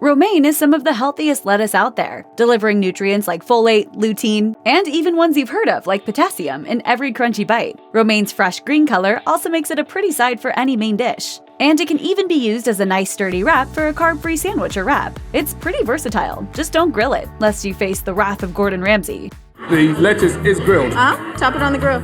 Romaine is some of the healthiest lettuce out there, delivering nutrients like folate, lutein, and even ones you've heard of like potassium in every crunchy bite. Romaine's fresh green color also makes it a pretty side for any main dish. And it can even be used as a nice sturdy wrap for a carb-free sandwich or wrap. It's pretty versatile, just don't grill it, lest you face the wrath of Gordon Ramsay. The lettuce is grilled. Chop it on the grill.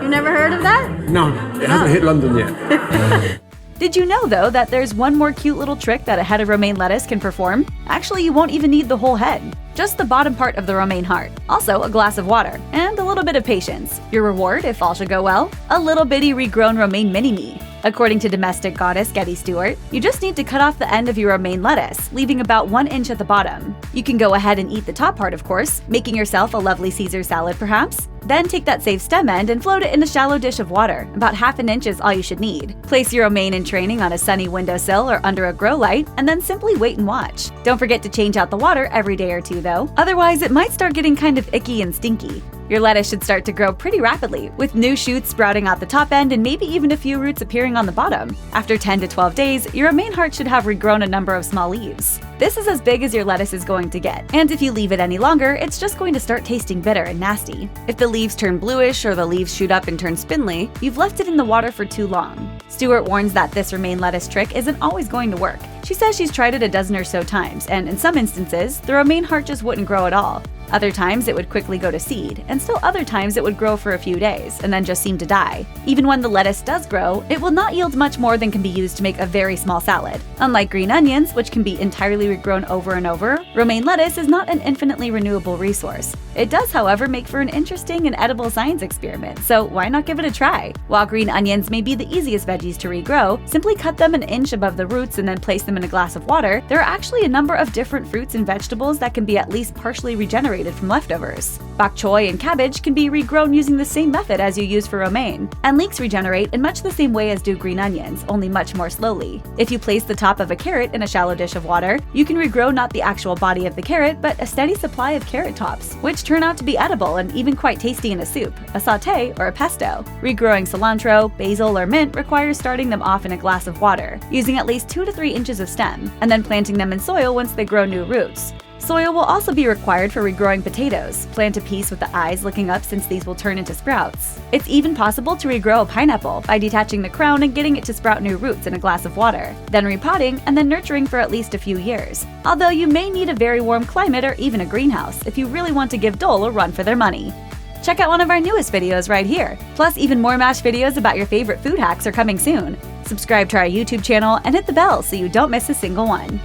You never heard of that? No, it hasn't hit London yet. Did you know, though, that there's one more cute little trick that a head of romaine lettuce can perform? Actually, you won't even need the whole head. Just the bottom part of the romaine heart. Also, a glass of water. And a little bit of patience. Your reward, if all should go well? A little bitty regrown romaine mini-me. According to domestic goddess Getty Stewart, you just need to cut off the end of your romaine lettuce, leaving about 1 inch at the bottom. You can go ahead and eat the top part, of course, making yourself a lovely Caesar salad perhaps. Then take that safe stem end and float it in a shallow dish of water. About ½ an inch is all you should need. Place your romaine in training on a sunny windowsill or under a grow light, and then simply wait and watch. Don't forget to change out the water every day or two though, otherwise it might start getting kind of icky and stinky. Your lettuce should start to grow pretty rapidly, with new shoots sprouting out the top end and maybe even a few roots appearing on the bottom. After 10 to 12 days, your romaine heart should have regrown a number of small leaves. This is as big as your lettuce is going to get, and if you leave it any longer, it's just going to start tasting bitter and nasty. If the leaves turn bluish or the leaves shoot up and turn spindly, you've left it in the water for too long. Stewart warns that this romaine lettuce trick isn't always going to work. She says she's tried it a dozen or so times, and in some instances, the romaine heart just wouldn't grow at all. Other times it would quickly go to seed, and still other times it would grow for a few days, and then just seem to die. Even when the lettuce does grow, it will not yield much more than can be used to make a very small salad. Unlike green onions, which can be entirely regrown over and over, romaine lettuce is not an infinitely renewable resource. It does, however, make for an interesting and edible science experiment, so why not give it a try? While green onions may be the easiest veggies to regrow, simply cut them 1 inch above the roots and then place them in a glass of water, there are actually a number of different fruits and vegetables that can be at least partially regenerated from leftovers. Bok choy and cabbage can be regrown using the same method as you use for romaine, and leeks regenerate in much the same way as do green onions, only much more slowly. If you place the top of a carrot in a shallow dish of water, you can regrow not the actual body of the carrot, but a steady supply of carrot tops, which turn out to be edible and even quite tasty in a soup, a sauté, or a pesto. Regrowing cilantro, basil, or mint requires starting them off in a glass of water, using at least 2 to 3 inches of stem, and then planting them in soil once they grow new roots. Soil will also be required for regrowing potatoes. Plant a piece with the eyes looking up since these will turn into sprouts. It's even possible to regrow a pineapple by detaching the crown and getting it to sprout new roots in a glass of water, then repotting and then nurturing for at least a few years. Although you may need a very warm climate or even a greenhouse if you really want to give Dole a run for their money. Check out one of our newest videos right here. Plus, even more MASH videos about your favorite food hacks are coming soon. Subscribe to our YouTube channel and hit the bell so you don't miss a single one.